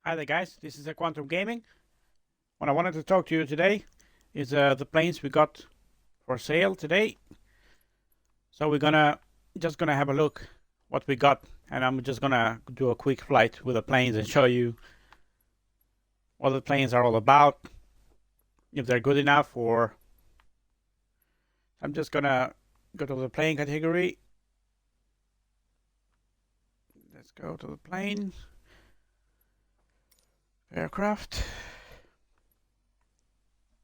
Hi there guys, this is Quantum Gaming. What I wanted to talk to you today is the planes we got for sale today. So we're just gonna have a look what we got, and I'm just gonna do a quick flight with the planes and show you what the planes are all about, if they're good enough, or I'm just gonna go to the plane category. Let's go to the plane. Aircraft.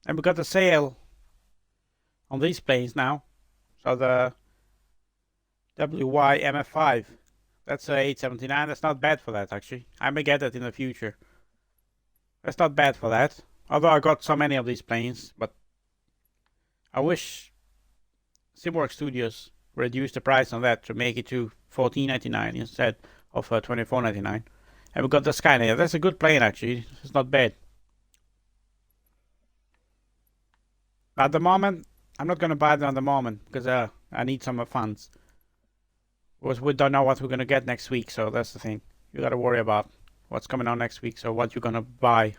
And we got the sale on these planes now. So the WYMF5. That's a 879. That's not bad for that, actually. I may get it in the future. That's not bad for that. Although I got so many of these planes, but I wish Simwork Studios reduced the price on that to make it to $14.99 instead of $24.99. And we got the Skynet. That's a good plane, actually. It's not bad. At the moment, I'm not going to buy them at the moment because I need some funds. Because we don't know what we're going to get next week, so that's the thing. You got to worry about what's coming on next week, so what you're going to buy.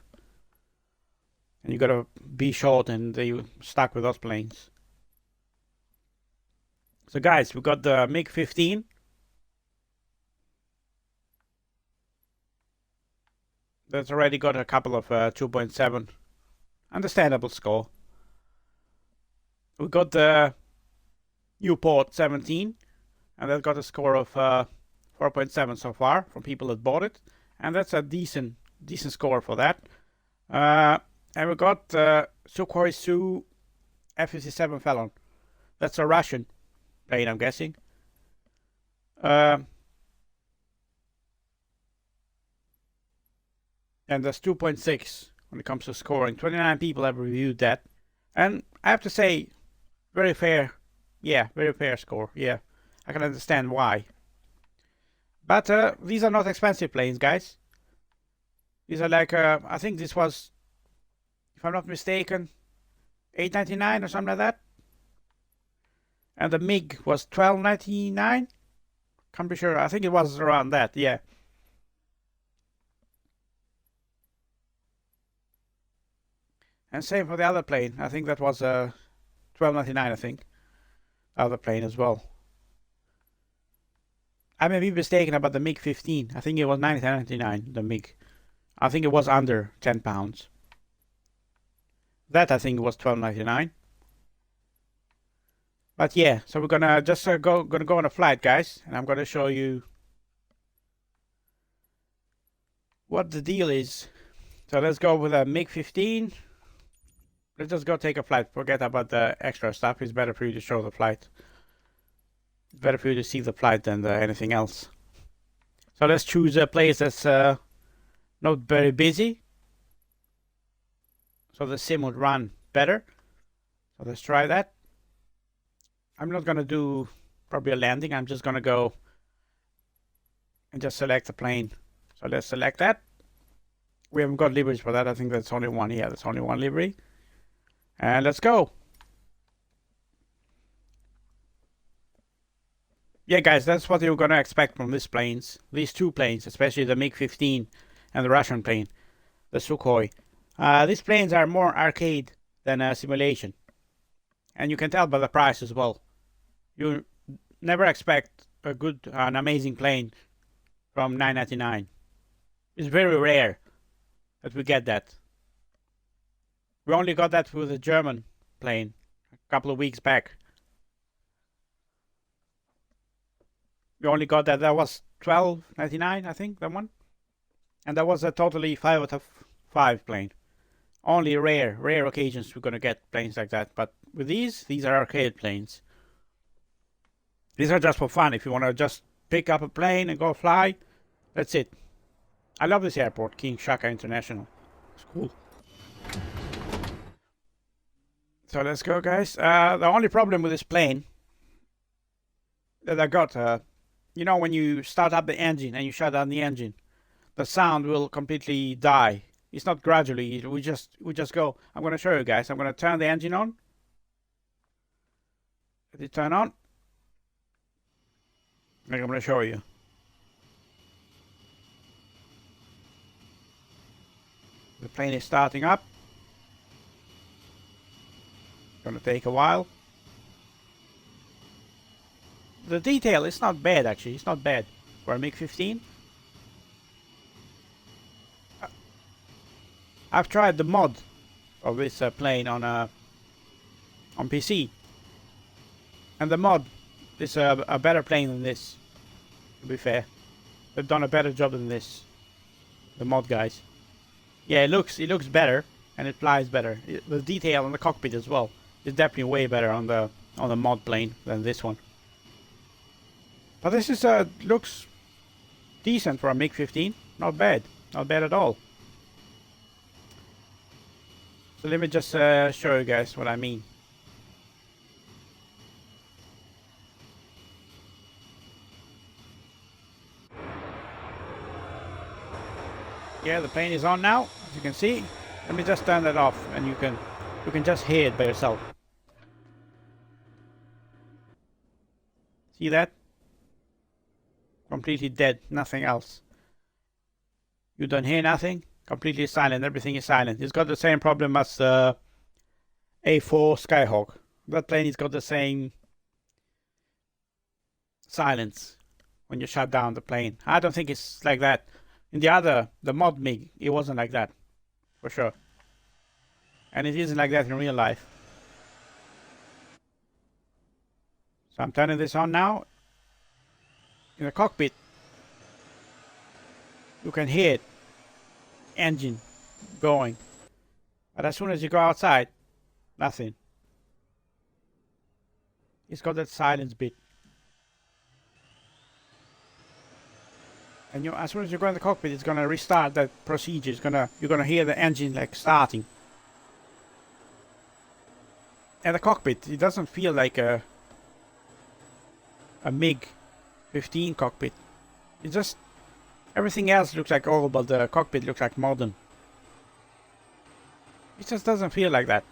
And you got to be short and you stuck with those planes. So guys, we got the MiG-15. That's already got a couple of 2.7. Understandable score. We got the Nieuport 17. And that got a score of 4.7 so far from people that bought it. And that's a decent score for that. And we got Sukhoi Su-57 Felon. That's a Russian plane, I'm guessing. And that's 2.6 when it comes to scoring. 29 people have reviewed that. And I have to say, very fair. Yeah, very fair score. Yeah, I can understand why. But these are not expensive planes, guys. These are like, I think this was, if I'm not mistaken, $8.99 or something like that. And the MiG was $12.99. Can't be sure. I think it was around that, yeah. And same for the other plane. I think that was $12.99, I think. Other plane as well. I may be mistaken about the MiG-15. I think it was $9.99, the MiG. I think it was under £10. That I think was $12.99. But yeah, so we're gonna just go on a flight, guys, and I'm gonna show you what the deal is. So let's go with a MiG-15. Let's just go take a flight. Forget about the extra stuff. It's better for you to show the flight. It's better for you to see the flight than anything else. So let's choose a place that's not very busy, so the sim would run better. So let's try that. I'm not gonna do probably a landing. I'm just gonna go and just select the plane. So let's select that. We haven't got liveries for that. I think that's only one. Yeah, that's only one livery. And let's go. Yeah, guys, that's what you're gonna expect from these planes. These two planes, especially the MiG-15 and the Russian plane, the Sukhoi. These planes are more arcade than a simulation. And you can tell by the price as well. You never expect an amazing plane from $9.99. It's very rare that we get that. We only got that with a German plane a couple of weeks back. We only got that. That was $12.99, I think, that one. And that was a totally 5 out of 5 plane. Only rare occasions we're gonna get planes like that. But with these are arcade planes. These are just for fun. If you wanna just pick up a plane and go fly, that's it. I love this airport, King Shaka International. It's cool. So let's go, guys. The only problem with this plane that I got, you know, when you start up the engine and you shut down the engine, the sound will completely die. It's not gradually. We just go. I'm gonna show you guys. I'm gonna turn the engine on. Let it turn on. I'm gonna show you. The plane is starting up. Gonna take a while. The detail is not bad actually, it's not bad for a MiG-15. I've tried the mod of this plane on PC, and the mod is a better plane than this. To be fair, they've done a better job than this. The mod guys. Yeah, it looks better and it flies better. The detail on the cockpit as well is definitely way better on the mod plane than this one. But this is looks decent for a MiG-15. Not bad, not bad at all. So let me just show you guys what I mean. Yeah, the plane is on now, as you can see. Let me just turn that off, and you can just hear it by yourself. See that? Completely dead, nothing else. You don't hear nothing. Completely silent. Everything is silent. It's got the same problem as the A4 Skyhawk. That plane has got the same silence when you shut down the plane. I don't think it's like that. In the mod MiG, it wasn't like that, for sure. And it isn't like that in real life. So I'm turning this on now. In the cockpit, you can hear it. Engine going. But as soon as you go outside, nothing. It's got that silence bit. And as soon as you go in the cockpit, it's gonna restart that procedure. You're gonna hear the engine like starting. And the cockpit, it doesn't feel like a MiG-15 cockpit. It just everything else looks like old, but the cockpit looks like modern. It just doesn't feel like that.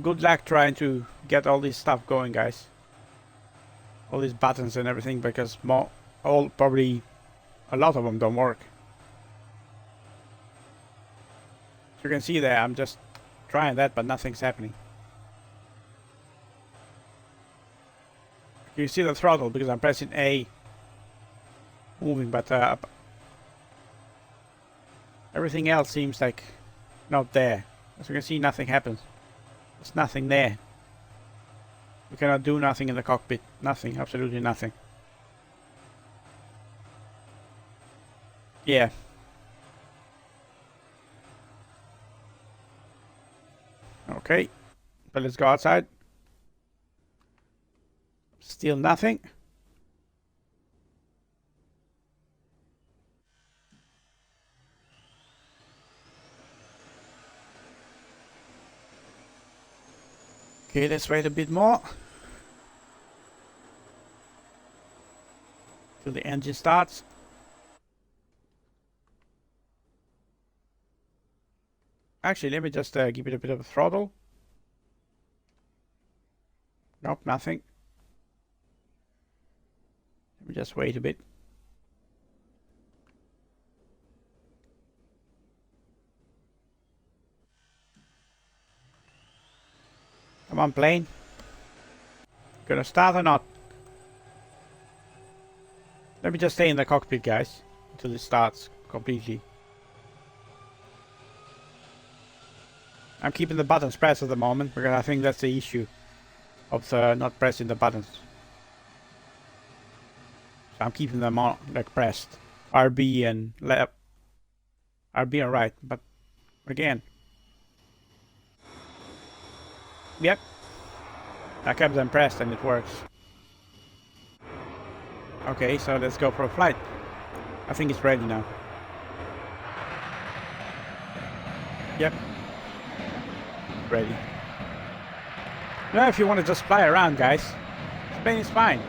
Good luck trying to get all this stuff going, guys. All these buttons and everything, because probably a lot of them don't work. So you can see there, I'm just trying that, but nothing's happening. You see the throttle because I'm pressing A, moving, but everything else seems like not there. As you can see, nothing happens. There's nothing there. You cannot do nothing in the cockpit. Nothing, absolutely nothing. Yeah. Okay, but let's go outside. Still nothing. Okay, let's wait a bit more till the engine starts. Actually, let me just give it a bit of a throttle. Nope, nothing. Let me just wait a bit. Come on, plane. Gonna start or not? Let me just stay in the cockpit, guys, until it starts completely. I'm keeping the buttons pressed at the moment because I think that's the issue of not pressing the buttons. So I'm keeping them on, like, pressed. RB and left. RB and right, but again. Yep. I kept them pressed and it works. Okay, so let's go for a flight. I think it's ready now. Yep. Ready. Now if you want to just fly around, guys, this plane is fine.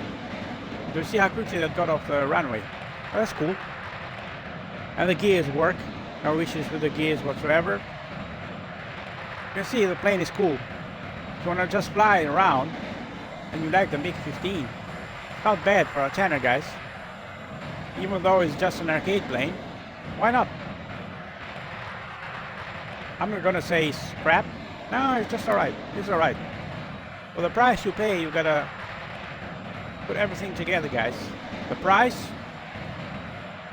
Do you see how quickly that got off the runway? Oh, that's cool. And the gears work. No issues with the gears whatsoever. You can see the plane is cool. If you want to just fly around and you like the MiG-15, Not bad for a tenner, guys. Even though it's just an arcade plane, why not? I'm not gonna say it's crap. No, it's just alright. It's alright. For the price you pay, you gotta put everything together, guys. The price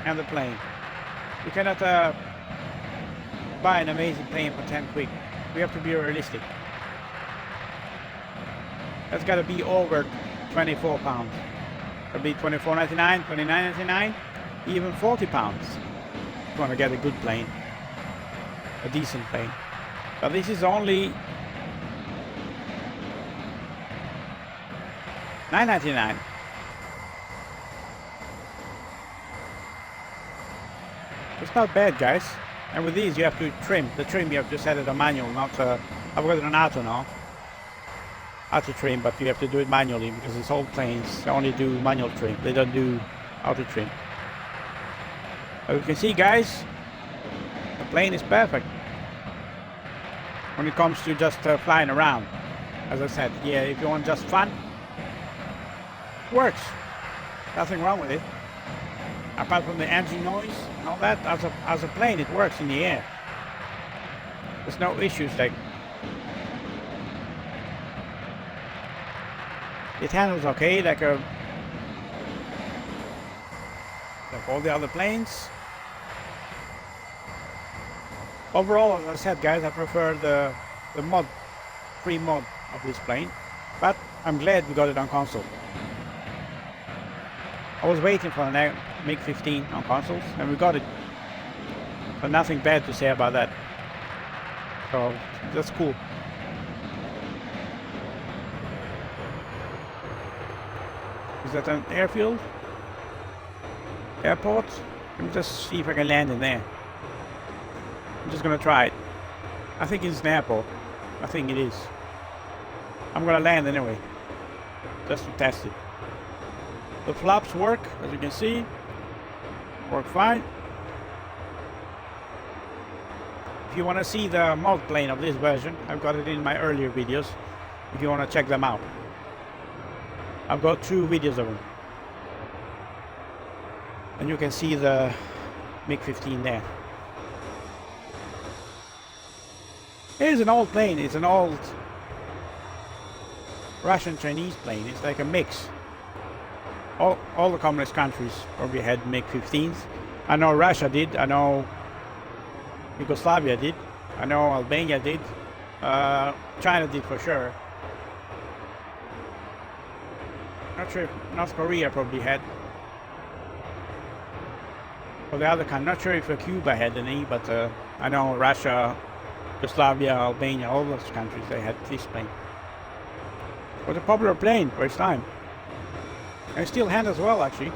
and the plane. You cannot buy an amazing plane for 10 quid. We have to be realistic. That's gotta be over 24 pounds. It'll be 24.99, 29.99, even 40 pounds. If you want to get a good plane, a decent plane. But this is only $9.99. It's not bad, guys. And with these you have to trim. The trim you have to set it on manual, not I've got it on auto now. Auto trim, but you have to do it manually because it's old planes. They only do manual trim. They don't do auto trim. As you can see, guys, the plane is perfect when it comes to just flying around. As I said, yeah, if you want just fun, it works. Nothing wrong with it. Apart from the engine noise and all that, as a plane, it works in the air. There's no issues like. It handles okay, like all the other planes. Overall, as I said, guys, I prefer the free mod of this plane, but I'm glad we got it on console. I was waiting for an MiG-15 on consoles, and we got it. So nothing bad to say about that. So that's cool. Is that an airfield? Airport? Let me just see if I can land in there. I'm just gonna try it. I think it's an airport. I think it is. I'm gonna land anyway. Just to test it. The flaps work, as you can see. Work fine. If you wanna see the mod plane of this version, I've got it in my earlier videos. If you wanna check them out. I've got 2 videos of them. And you can see the MiG-15 there. It is an old plane. It's an old Russian-Chinese plane. It's like a mix. All the communist countries probably had MiG-15s. I know Russia did. I know Yugoslavia did. I know Albania did. China did for sure. Not sure if North Korea probably had. Or the other kind, not sure if Cuba had any, but I know Russia, Yugoslavia, Albania, all those countries, they had this plane. It was a popular plane for its time. And it still handles well, actually.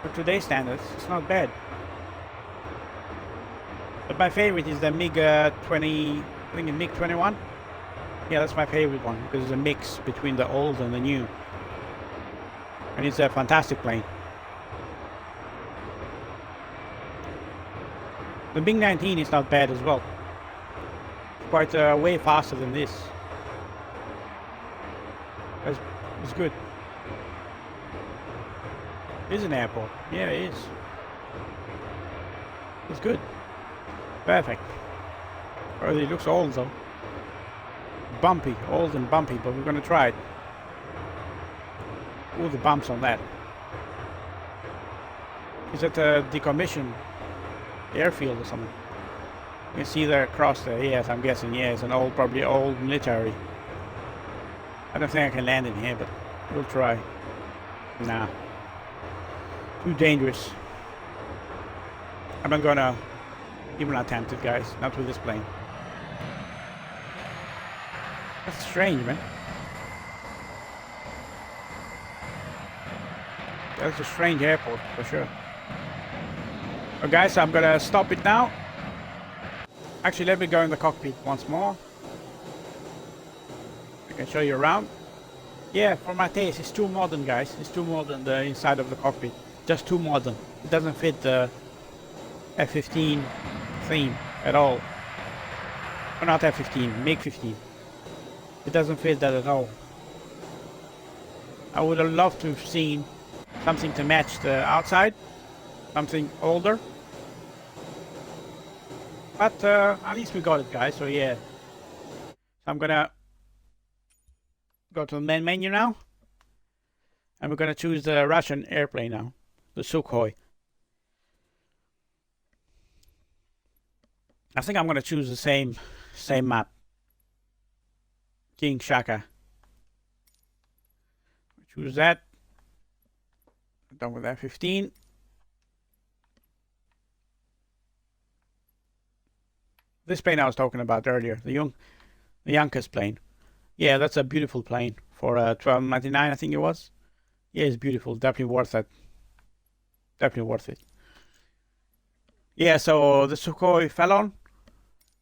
For today's standards, it's not bad. But my favorite is the MiG-20, I think it's MiG-21. Yeah, that's my favorite one, because it's a mix between the old and the new. And it's a fantastic plane. The MiG-19 is not bad as well. It's quite way faster than this. It's good. It is an airport. Yeah, it is. It's good. Perfect. Oh, it looks old though. Bumpy, old and bumpy, but we're gonna try it. All the bumps on that. Is that a decommissioned airfield or something? You can see there across there. Yes, I'm guessing. Yeah, it's an old, probably old military. I don't think I can land in here, but we'll try. Nah. Too dangerous. I'm not gonna even attempt it, guys. Not with this plane. That's strange, man. That's a strange airport, for sure. Well, guys, I'm gonna stop it now. Actually, let me go in the cockpit once more. I can show you around. Yeah, for my taste, it's too modern, guys. It's too modern, the inside of the cockpit. Just too modern. It doesn't fit the F-15 theme at all. Or not F-15, MiG-15. It doesn't fit that at all. I would have loved to have seen something to match the outside, something older. But at least we got it, guys. So yeah, so I'm gonna go to the main menu now, and we're gonna choose the Russian airplane now, the Sukhoi. I think I'm gonna choose the same map, King Shaka. Choose that. Done with F-15. This plane I was talking about earlier, the Yonkers plane. Yeah, that's a beautiful plane for $12.99, I think it was. Yeah, it's beautiful. Definitely worth it. Definitely worth it. Yeah, so the Sukhoi Felon.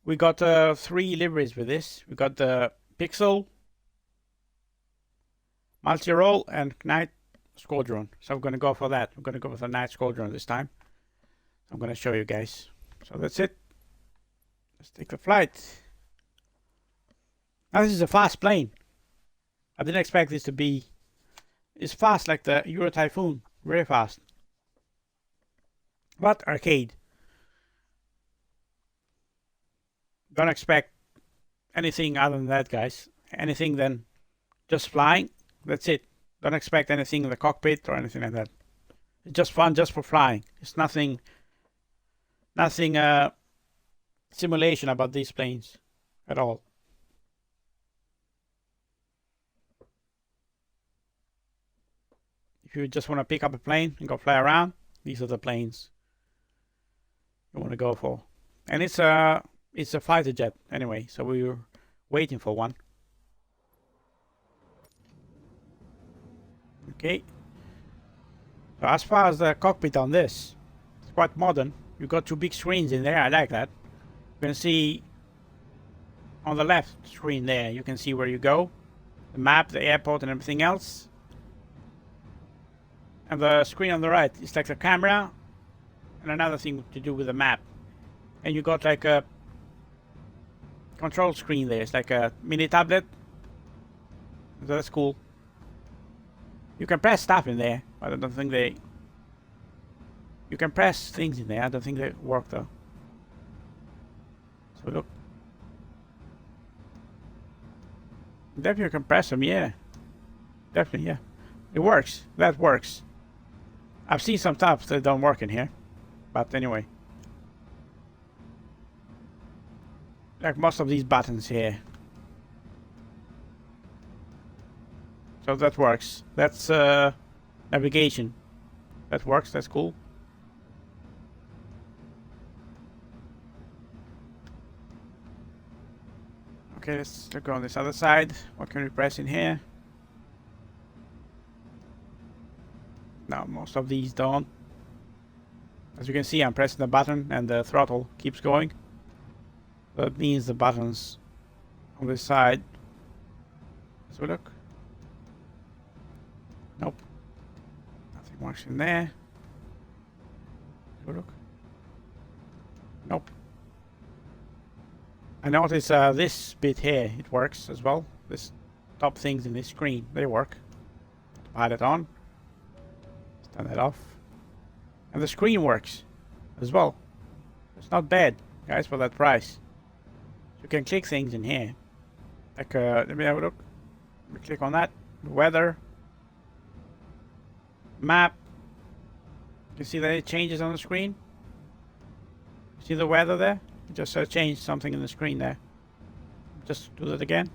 We got 3 liveries with this. We got the Pixel, Multi-Role, and Night Squadron. So I'm going to go for that. I'm going to go with the Night Squadron this time. I'm going to show you guys. So that's it. Let's take the flight. Now this is a fast plane. I didn't expect this to be... It's fast like the Euro Typhoon. Very fast. But arcade. Don't expect anything other than that, guys. Anything than just flying. That's it. Don't expect anything in the cockpit or anything like that. It's just fun, just for flying. It's nothing simulation about these planes at all. If you just want to pick up a plane and go fly around, these are the planes you want to go for. And it's a fighter jet anyway, so we were waiting for one. Okay. So as far as the cockpit on this, it's quite modern. You got 2 big screens in there. I like that. You can see on the left screen there, you can see where you go, the map, the airport, and everything else. And the screen on the right is like the camera and another thing to do with the map. And you got like a control screen there. It's like a mini tablet. So that's cool. You can press stuff in there, but I don't think they... You can press things in there. I don't think they work though. So look. Definitely you can press them, yeah. Definitely, yeah. It works. That works. I've seen some stuff that don't work in here. But anyway. Like most of these buttons here. So that works. That's navigation. That works, that's cool. Okay, let's go on this other side. What can we press in here? No, most of these don't. As you can see, I'm pressing the button and the throttle keeps going. That means the buttons on this side. Let's have a look. Nope. Nothing works in there. Let's have a look. Nope. I notice this bit here, it works as well. This top things in this screen, they work. Pile it on. Let's turn that off. And the screen works as well. It's not bad, guys, for that price. You can click things in here. Like, let me have a look. Let me click on that. Weather. Map. You see that it changes on the screen? See the weather there? Just change something in the screen there. Just do that again.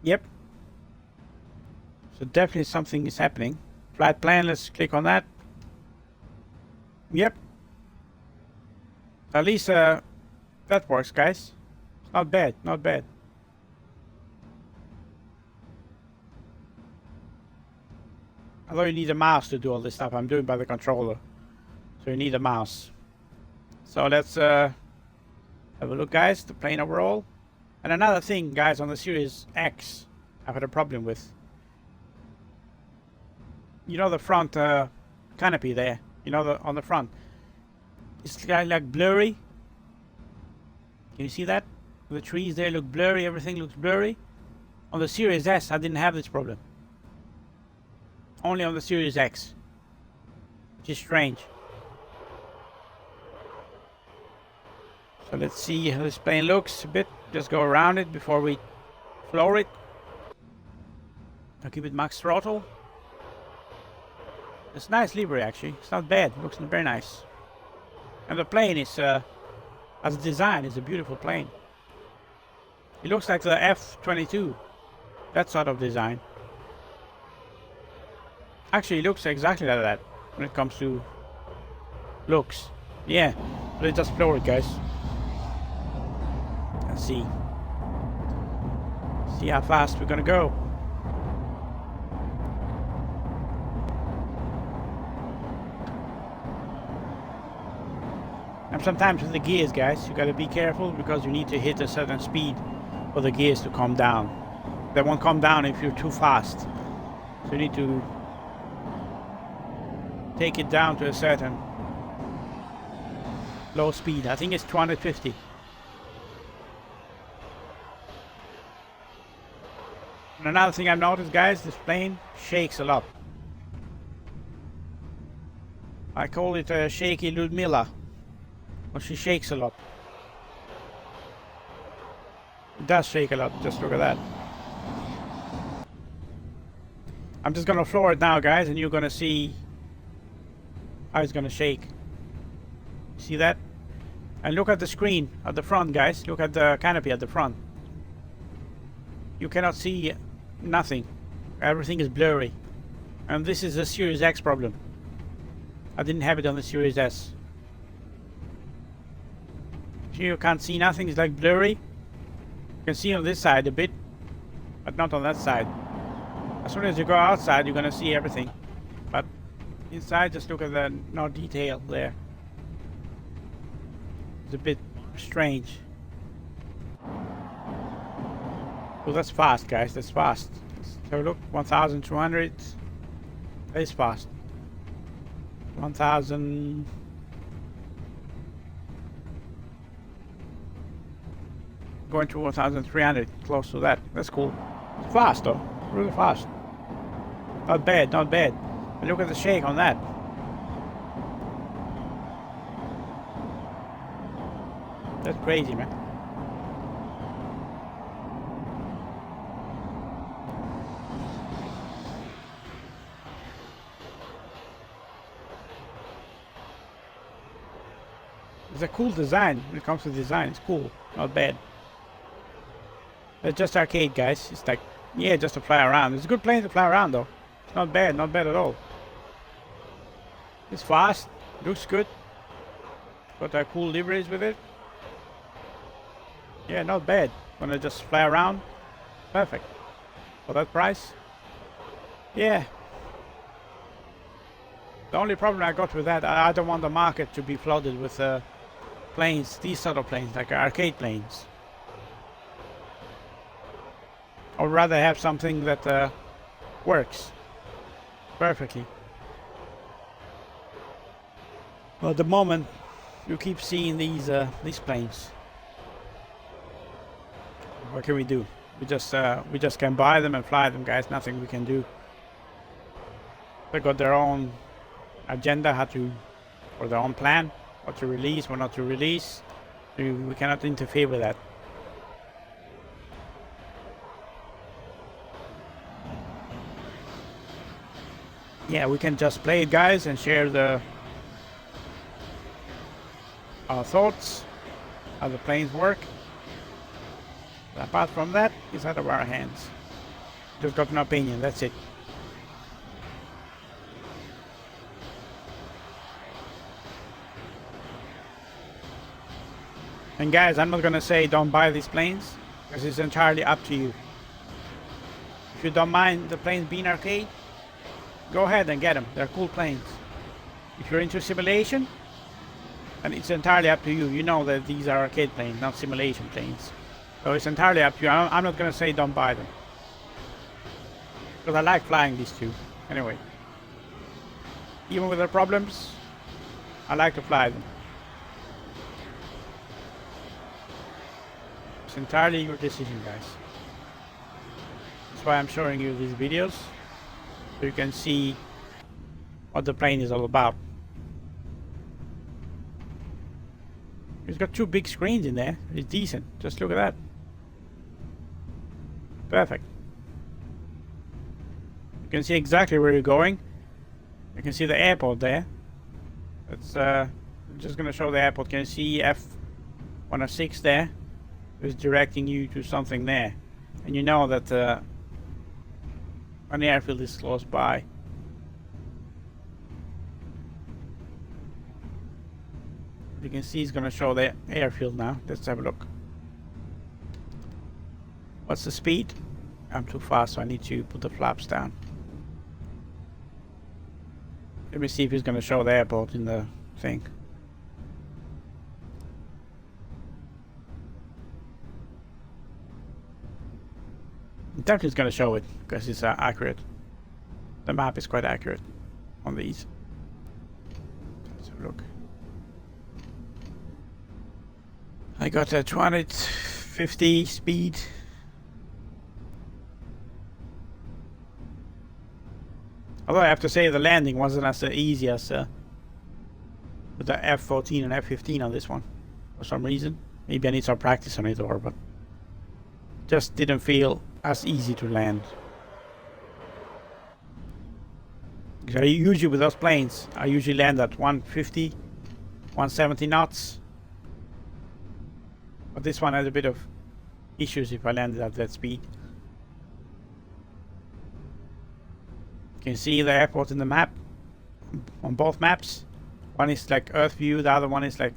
Yep. So definitely something is happening. Flight plan, let's click on that. Yep. At least that works, guys. It's not bad, not bad. Although you need a mouse to do all this stuff. I'm doing by the controller. So you need a mouse. So let's have a look, guys, the plane overall. And another thing, guys, on the Series X, I've had a problem with. You know the front canopy there? You know, on the front. It's kind of like blurry. Can you see that? The trees there look blurry, everything looks blurry. On the Series S, I didn't have this problem. Only on the Series X. Which is strange. So let's see how this plane looks a bit. Just go around it before we floor it. I'll keep it max throttle. It's nice livery actually. It's not bad. It looks very nice. And the plane is, as a design, is a beautiful plane. It looks like the F-22. That sort of design. Actually, it looks exactly like that when it comes to looks. Yeah, let's just floor it, guys. Let's see. See how fast we're gonna go. And sometimes with the gears, guys, you gotta be careful because you need to hit a certain speed for the gears to calm down. They won't calm down if you're too fast. So you need to take it down to a certain low speed. I think it's 250. And another thing I've noticed, guys, this plane shakes a lot. I call it a shaky Ludmilla. Well, she shakes a lot. It does shake a lot, just look at that. I'm just gonna floor it now, guys, and you're gonna see how it's gonna shake. See that? And look at the screen at the front, guys. Look at the canopy at the front. You cannot see nothing. Everything is blurry. And this is a Series X problem. I didn't have it on the Series S. Here you can't see nothing, it's like blurry. You can see on this side a bit, but not on that side. As soon as you go outside, you're gonna see everything. But inside, just look at the no detail there. It's a bit strange. So that's fast, guys, that's fast. So look, 1,200. That is fast. 1,000. Going to 1,300, close to that. That's cool. It's fast though, really fast. Not bad, not bad. But look at the shake on that. That's crazy, man. It's a cool design. When it comes to design, it's cool. Not bad. It's just arcade, guys. It's like, yeah, just to fly around. It's a good plane to fly around, though. It's not bad at all. It's fast, looks good. Got cool liveries with it. Yeah, not bad. Gonna just fly around. Perfect. For that price. Yeah. The only problem I got with that, I don't want the market to be flooded with planes, these sort of planes, like arcade planes. I'd rather have something that works perfectly. But at the moment, you keep seeing these planes. What can we do? We just can buy them and fly them, guys. Nothing we can do. They got their own agenda, or their own plan, what to release, what not to release. We cannot interfere with that. Yeah, we can just play it, guys, and share our thoughts, how the planes work. But apart from that, it's out of our hands. Just got an opinion, that's it. And guys, I'm not gonna say don't buy these planes, because it's entirely up to you. If you don't mind the planes being arcade, go ahead and get them. They're cool planes. If you're into simulation, and it's entirely up to you. You know that these are arcade planes, not simulation planes. So it's entirely up to you. I'm not going to say don't buy them. Because I like flying these two. Anyway. Even with their problems, I like to fly them. It's entirely your decision, guys. why I'm showing you these videos, so you can see what the plane is all about. It's got 2 big screens in there. It's decent. Just look at that. Perfect. You can see exactly where you're going. You can see the airport there. It's just gonna show the airport. Can you see F-106 there? It's directing you to something there, and you know that an airfield is close by. You can see it's gonna show the airfield now. Let's have a look. What's the speed? I'm too fast, so I need to put the flaps down. Let me see if he's gonna show the airport in the thing. Definitely it's gonna show it because it's accurate. The map is quite accurate on these. Let's have a look. I got a 250 speed. Although I have to say the landing wasn't as easy as with the F-14 and F-15 on this one for some reason. Maybe I need some practice on it, or but just didn't feel as easy to land. Because I usually with those planes, I usually land at 150, 170 knots. But this one had a bit of issues if I landed at that speed. You can see the airport in the map on both maps. One is like Earth view, the other one is like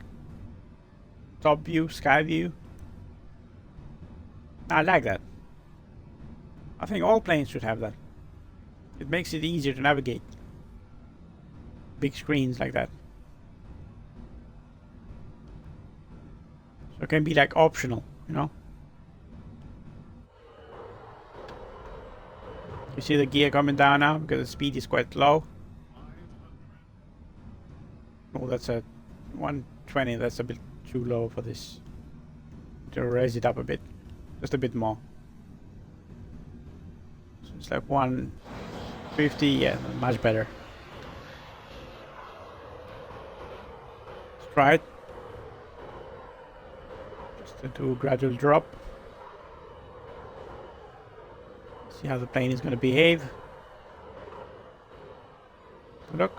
top view, sky view. I like that. I think all planes should have that. It makes it easier to navigate. Big screens like that. So it can be like optional, you know. You see the gear coming down now because the speed is quite low. Oh, that's a 120. That's a bit too low for this. To raise it up a bit, just a bit more. So it's like 150. Yeah, much better. Let's try it. Just to do a gradual drop. See how the plane is going to behave. Look.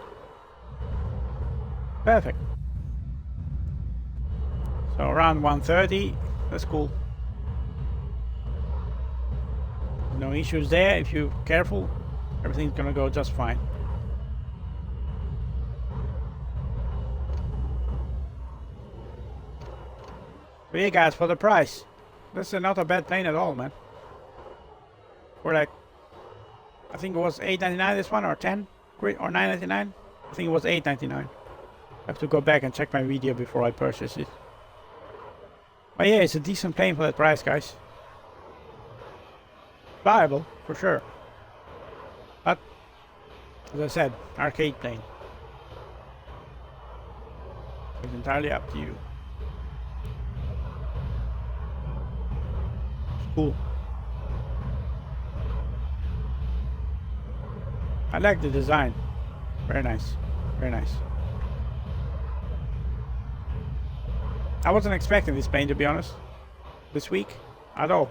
Perfect. So around 130. That's cool. No issues there. If you're careful, everything's going to go just fine. But yeah, guys, for the price, that's not a bad plane at all, man. For like, I think it was $8.99 this one, or 10, or $9.99. I think it was $8.99. I have to go back and check my video before I purchase it. But yeah, it's a decent plane for that price, guys. Viable, for sure. But, as I said, arcade plane. It's entirely up to you. It's cool. I like the design. Very nice. Very nice. I wasn't expecting this plane, to be honest, this week at all.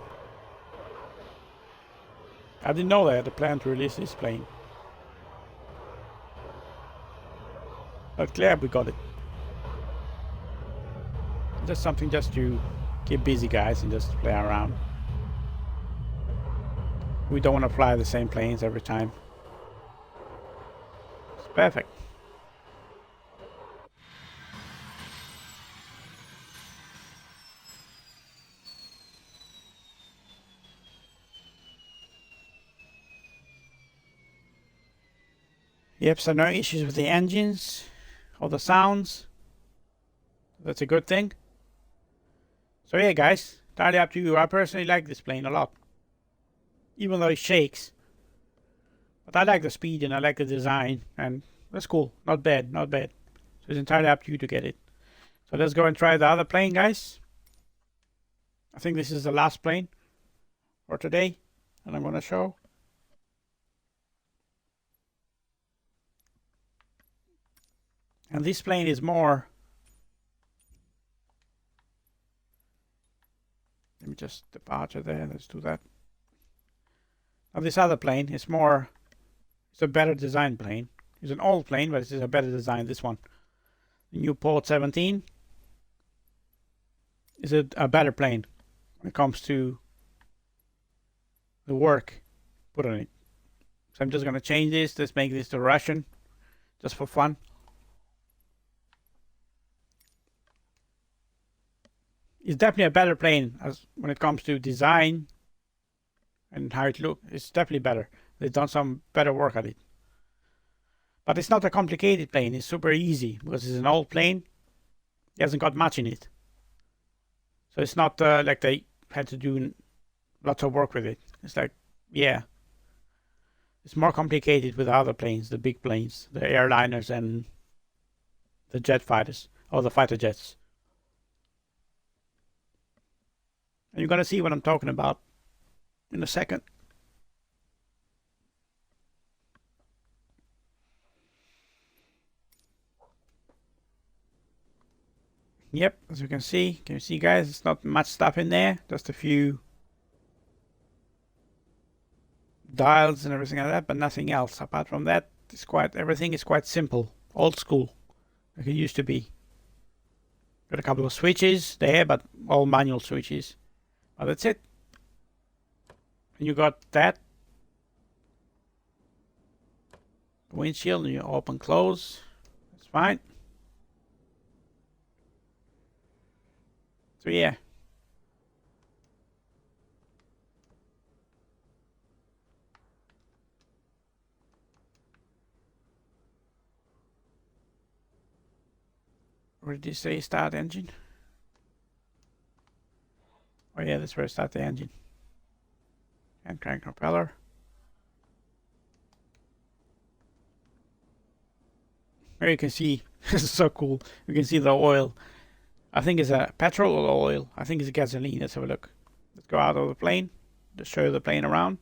I didn't know they had a plan to release this plane. But glad we got it. Just something just to keep busy, guys, and just play around. We don't want to fly the same planes every time. It's perfect. Yep, so no issues with the engines or the sounds. That's a good thing. So yeah, guys, entirely up to you. I personally like this plane a lot, even though it shakes. But I like the speed and I like the design, and that's cool. Not bad, not bad. So it's entirely up to you to get it. So let's go and try the other plane, guys. I think this is the last plane for today. and I'm going to show. And this plane is more. Let me just departure there. Let's do that. Now this other plane is more. It's a better design plane. It's an old plane, but it's a better design. This one, the Nieuport 17, is a better plane when it comes to the work put on it. So I'm just going to change this. Let's make this the Russian, just for fun. It's definitely a better plane as when it comes to design and how it looks. It's definitely better. They've done some better work at it. But it's not a complicated plane. It's super easy because it's an old plane. It hasn't got much in it. So it's not like they had to do lots of work with it. It's like, yeah. It's more complicated with the other planes, the big planes, the airliners and the jet fighters, or the fighter jets. And you're going to see what I'm talking about in a second. Yep, as you can see guys, it's not much stuff in there, just a few dials and everything like that, but nothing else. Apart from that, everything is quite simple, old school, like it used to be. Got a couple of switches there, but all manual switches. But that's it. And you got that windshield, and you open, close. That's fine. So yeah. Where did you say start engine? Oh yeah, that's where I start the engine. And crank propeller. There you can see, this is so cool. You can see the oil. I think it's a petrol or oil. I think it's gasoline. Let's have a look. Let's go out of the plane to show the plane around.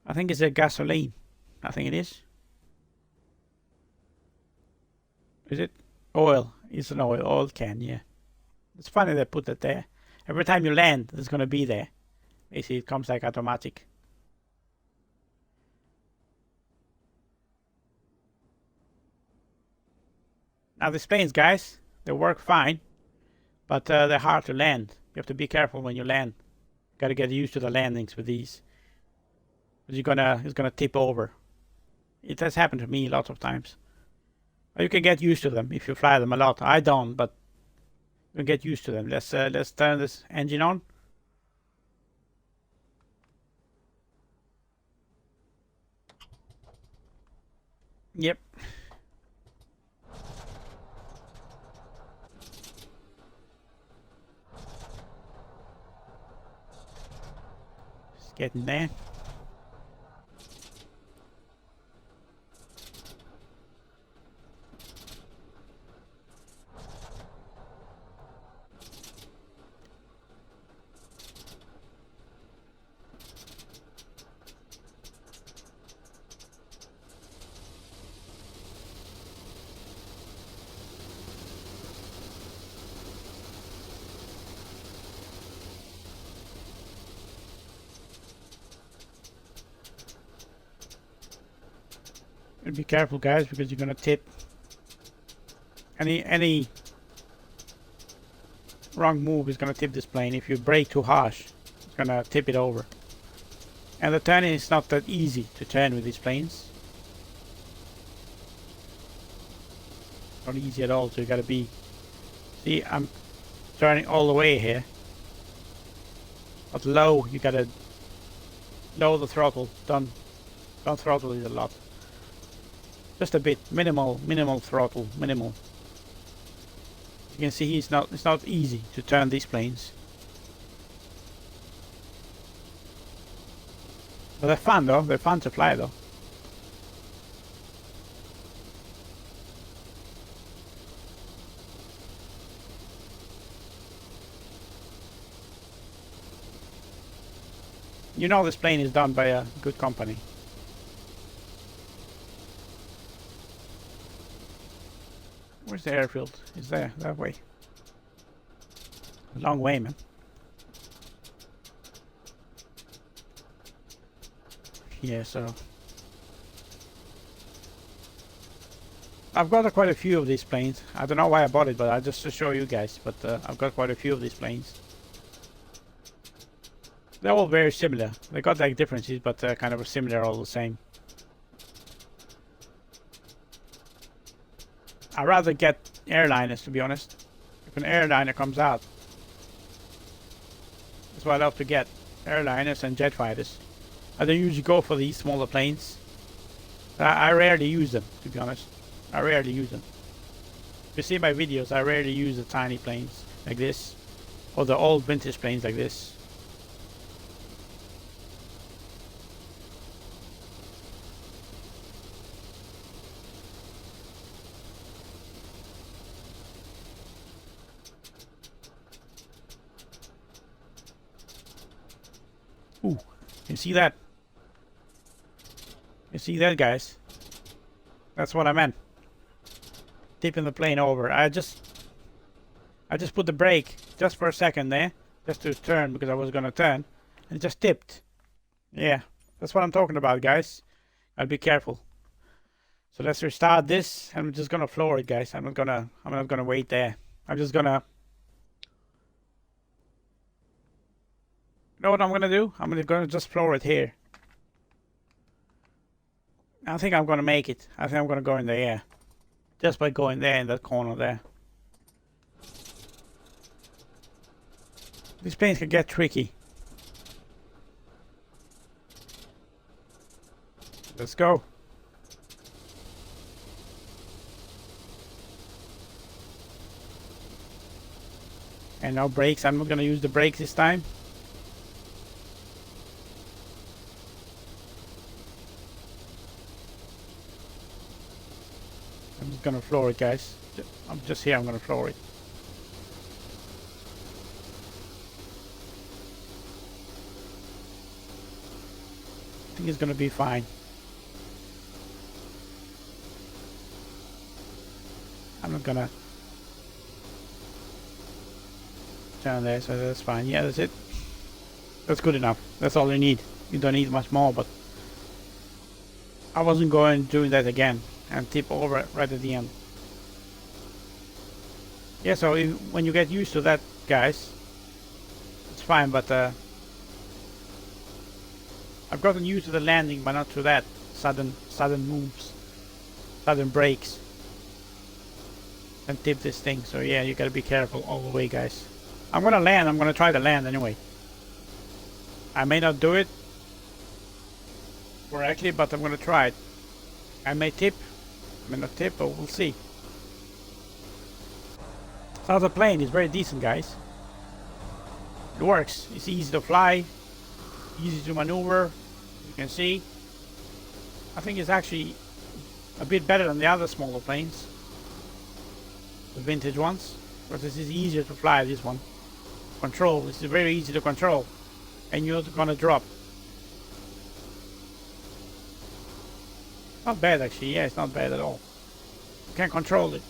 I think it's a gasoline. I think it is. Is it? Oil. It's an oil can, yeah. It's funny they put that there. Every time you land, it's going to be there. Basically, it comes like automatic. Now these planes, guys, they work fine, but they're hard to land. You have to be careful when you land. You gotta get used to the landings with these. Because it's gonna tip over. It has happened to me lots of times. But you can get used to them if you fly them a lot. I don't, but you can get used to them. Let's turn this engine on. Yep. Just getting there. Be careful, guys, because you're gonna tip. Any wrong move is gonna tip this plane. If you brake too harsh, it's gonna tip it over. And the turning is not that easy to turn with these planes. Not easy at all. So you gotta be. See, I'm turning all the way here. But low, you gotta lower the throttle. Don't throttle it a lot. Just a bit, minimal throttle, minimal. You can see it's not easy to turn these planes. But they're fun though, they're fun to fly though. You know this plane is done by a good company. Where's the airfield? Is there that way? A long way, man. Yeah, so I've got quite a few of these planes. I don't know why I bought it, but I just to show you guys. But I've got quite a few of these planes. They're all very similar. They got like differences, but kind of similar, all the same. I'd rather get airliners, to be honest. If an airliner comes out, that's what I love to get. Airliners and jet fighters. I don't usually go for these smaller planes. I rarely use them, to be honest. I rarely use them. If you see my videos, I rarely use the tiny planes like this, or the old vintage planes like this. Ooh, you see that? You see that, guys? That's what I meant. Tipping the plane over. I just put the brake just for a second there, just to turn because I was gonna turn, and it just tipped. Yeah, that's what I'm talking about, guys. I'll be careful. So let's restart this, and I'm just gonna floor it, guys. I'm not gonna wait there. I'm just gonna. You know what I'm gonna do? I'm gonna just floor it here. I think I'm gonna make it. I think I'm gonna go in the air. Just by going there in that corner there. These planes can get tricky. Let's go. And no brakes. I'm not gonna use the brakes this time. I'm just gonna floor it, guys. I'm just here. I'm gonna floor it. I think it's gonna be fine. I'm not gonna turn there, so that's fine. Yeah, that's it. That's good enough. That's all you need. You don't need much more, but I wasn't going doing that again and tip over right at the end. Yeah, so when you get used to that, guys, it's fine, but I've gotten used to the landing, but not to that sudden moves, sudden breaks, and tip this thing. So yeah, you gotta be careful all the way, guys. I'm gonna land. I'm gonna try to land anyway. I may not do it correctly, but I'm gonna try it. I may tip, I may not tip, but we'll see. So the plane is very decent, guys. It works. It's easy to fly, easy to maneuver. You can see. I think it's actually a bit better than the other smaller planes, the vintage ones, because this is easier to fly. This one, control. This is very easy to control, and you're not gonna drop. Not bad, actually. Yeah, it's not bad at all. You can control it.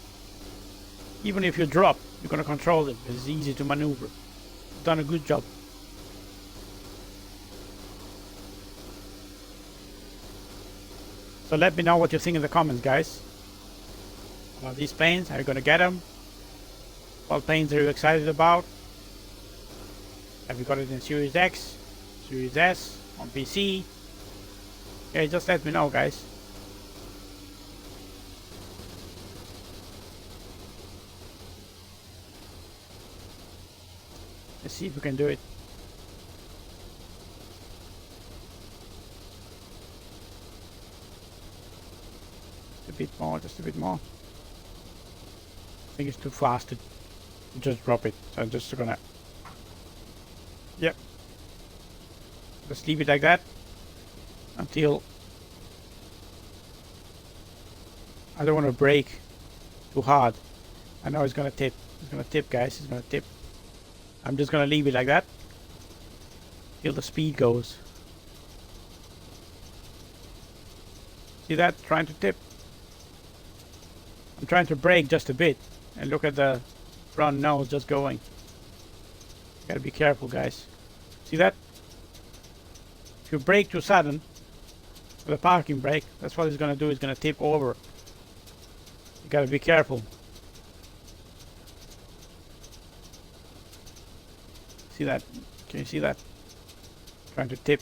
Even if you drop, you're gonna control it. It's easy to maneuver. You've done a good job. So let me know what you think in the comments, guys, about these planes. Are you gonna get them? What planes are you excited about? Have you got it in Series X, Series S, on PC? Yeah, just let me know, guys. Let's see if we can do it. Just a bit more, just a bit more. I think it's too fast to just drop it. So I'm just gonna... Yep. Just leave it like that until... I don't want to brake too hard. I know it's gonna tip. It's gonna tip, guys. It's gonna tip. I'm just gonna leave it like that till the speed goes. See that? Trying to tip. I'm trying to brake just a bit. And look at the front nose just going. Gotta be careful, guys. See that? If you brake too sudden with a parking brake, that's what it's gonna do. It's gonna tip over. You gotta be careful. See that? Can you see that? Trying to tip.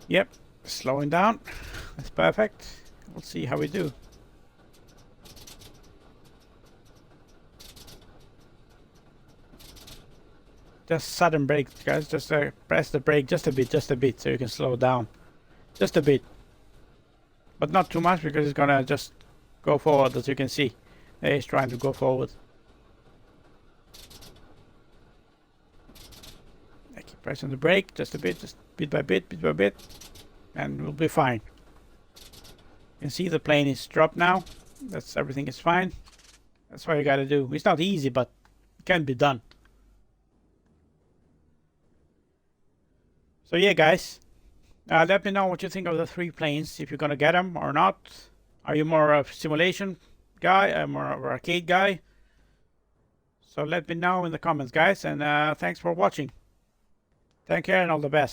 Yep, slowing down. That's perfect. We'll see how we do. Just sudden brake, guys. Just press the brake just a bit, so you can slow down. Just a bit. But not too much, because it's gonna just go forward, as you can see. There he's trying to go forward. I keep pressing the brake just a bit, just bit by bit, and we'll be fine. You can see the plane is dropped now. That's everything is fine. That's what you gotta do. It's not easy, but it can be done. So yeah, guys, let me know what you think of the 3 planes, if you're gonna get them or not. Are you more of a simulation guy? I'm more of an arcade guy. So let me know in the comments, guys, and thanks for watching. Take care and all the best.